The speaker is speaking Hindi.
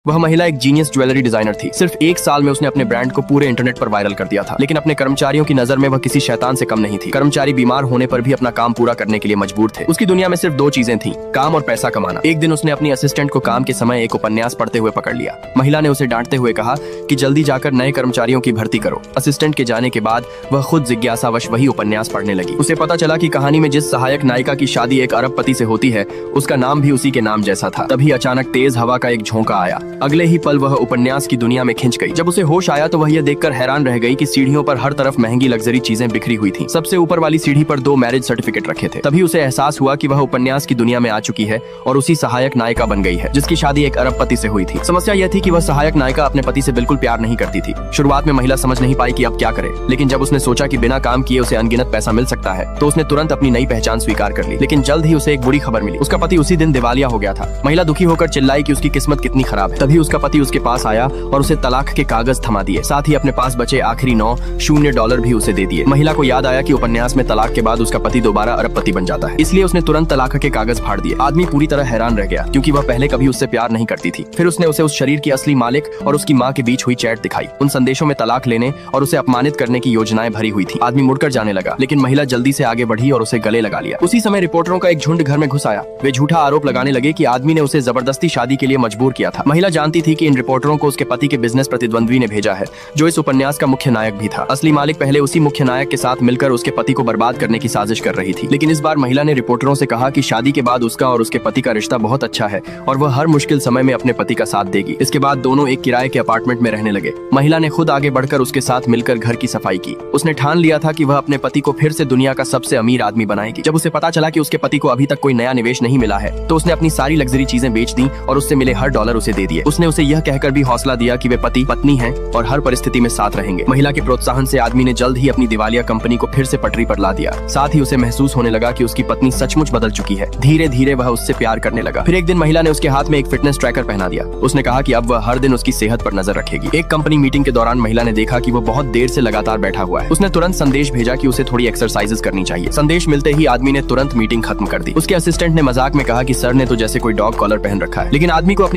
वह महिला एक जीनियस ज्वेलरी डिजाइनर थी। सिर्फ एक साल में उसने अपने ब्रांड को पूरे इंटरनेट पर वायरल कर दिया था। लेकिन अपने कर्मचारियों की नजर में वह किसी शैतान से कम नहीं थी। कर्मचारी बीमार होने पर भी अपना काम पूरा करने के लिए मजबूर थे। उसकी दुनिया में सिर्फ दो चीजें थीं, काम और पैसा कमाना। एक दिन उसने अपनी असिस्टेंट को काम के समय एक उपन्यास पढ़ते हुए पकड़ लिया। महिला ने उसे डांटते हुए कहा कि जल्दी जाकर नए कर्मचारियों की भर्ती करो। असिस्टेंट के जाने के बाद वह खुद जिज्ञासावश वही उपन्यास पढ़ने लगी। उसे पता चला कि कहानी में जिस सहायक नायिका की शादी एक अरबपति से होती है, उसका नाम भी उसी के नाम जैसा था। तभी अचानक तेज हवा का एक झोंका आया। अगले ही पल वह उपन्यास की दुनिया में खिंच गई। जब उसे होश आया तो वह यह देखकर हैरान रह गई कि सीढ़ियों पर हर तरफ महंगी लग्जरी चीजें बिखरी हुई थीं। सबसे ऊपर वाली सीढ़ी पर 2 मैरिज सर्टिफिकेट रखे थे। तभी उसे एहसास हुआ कि वह उपन्यास की दुनिया में आ चुकी है और उसी सहायक नायिका बन गई है, जिसकी शादी एक अरबपति से हुई थी। समस्या यह थी कि वह सहायक नायिका अपने पति से बिल्कुल प्यार नहीं करती थी। शुरुआत में महिला समझ नहीं पाई कि अब क्या करे, लेकिन जब उसने सोचा कि बिना काम किए उसे अनगिनत पैसा मिल सकता है, तो उसने तुरंत अपनी नई पहचान स्वीकार कर ली। लेकिन जल्द ही उसे एक बुरी खबर मिली। उसका पति उसी दिन दिवालिया हो गया था। महिला दुखी होकर चिल्लाई कि उसकी किस्मत कितनी खराब है। तभी उसका पति उसके पास आया और उसे तलाक के कागज थमा दिए। साथ ही अपने पास बचे आखिरी $9 भी उसे दे दिए। महिला को याद आया कि उपन्यास में तलाक के बाद उसका पति दोबारा अरबपति बन जाता है, इसलिए उसने तुरंत तलाक के कागज फाड़ दिए। आदमी पूरी तरह हैरान रह गया, क्योंकि वह पहले कभी उससे प्यार नहीं करती थी। फिर उसने उसे उस शरीर की असली मालिक और उसकी माँ के बीच हुई चैट दिखाई। उन संदेशों में तलाक लेने और उसे अपमानित करने की योजनाएं भरी हुई थी। आदमी मुड़कर जाने लगा, लेकिन महिला जल्दी से आगे बढ़ी और उसे गले लगा लिया। उसी समय रिपोर्टरों का एक झुंड घर में घुस आया। वे झूठा आरोप लगाने लगे कि आदमी ने उसे जबरदस्ती शादी के लिए मजबूर किया था। महिला जानती थी कि इन रिपोर्टरों को उसके पति के बिजनेस प्रतिद्वंद्वी ने भेजा है, जो इस उपन्यास का मुख्य नायक भी था। असली मालिक पहले उसी मुख्य नायक के साथ मिलकर उसके पति को बर्बाद करने की साजिश कर रही थी। लेकिन इस बार महिला ने रिपोर्टरों से कहा कि शादी के बाद उसका और उसके पति का रिश्ता बहुत अच्छा है और वह हर मुश्किल समय में अपने पति का साथ देगी। इसके बाद दोनों एक किराए के अपार्टमेंट में रहने लगे। महिला ने खुद आगे बढ़कर उसके साथ मिलकर घर की सफाई की। उसने ठान लिया था कि वह अपने पति को फिर से दुनिया का सबसे अमीर आदमी बनाएगी। जब उसे पता चला कि उसके पति को अभी तक कोई नया निवेश नहीं मिला है, तो उसने अपनी सारी लग्जरी चीजें बेच दी और उससे मिले हर $1 उसे दे दिए। उसने उसे यह कहकर भी हौसला दिया कि वे पति पत्नी हैं और हर परिस्थिति में साथ रहेंगे। महिला के प्रोत्साहन से आदमी ने जल्द ही अपनी दिवालिया कंपनी को फिर से पटरी पर ला दिया। साथ ही उसे महसूस होने लगा कि उसकी पत्नी सचमुच बदल चुकी है। धीरे धीरे वह उससे प्यार करने लगा। फिर एक दिन महिला ने उसके हाथ में एक फिटनेस ट्रैकर पहना दिया। उसने कहा कि अब वह हर दिन उसकी सेहत पर नजर रखेगी। एक कंपनी मीटिंग के दौरान महिला ने देखा कि वो बहुत देर से लगातार बैठा हुआ है। उसने तुरंत संदेश भेजा कि उसे थोड़ी एक्सरसाइजेस करनी चाहिए। संदेश मिलते ही आदमी ने तुरंत मीटिंग खत्म कर दी। उसके असिस्टेंट ने मजाक में कहा कि सर ने तो जैसे कोई डॉग कॉलर पहन रखा है। लेकिन आदमी को अपनी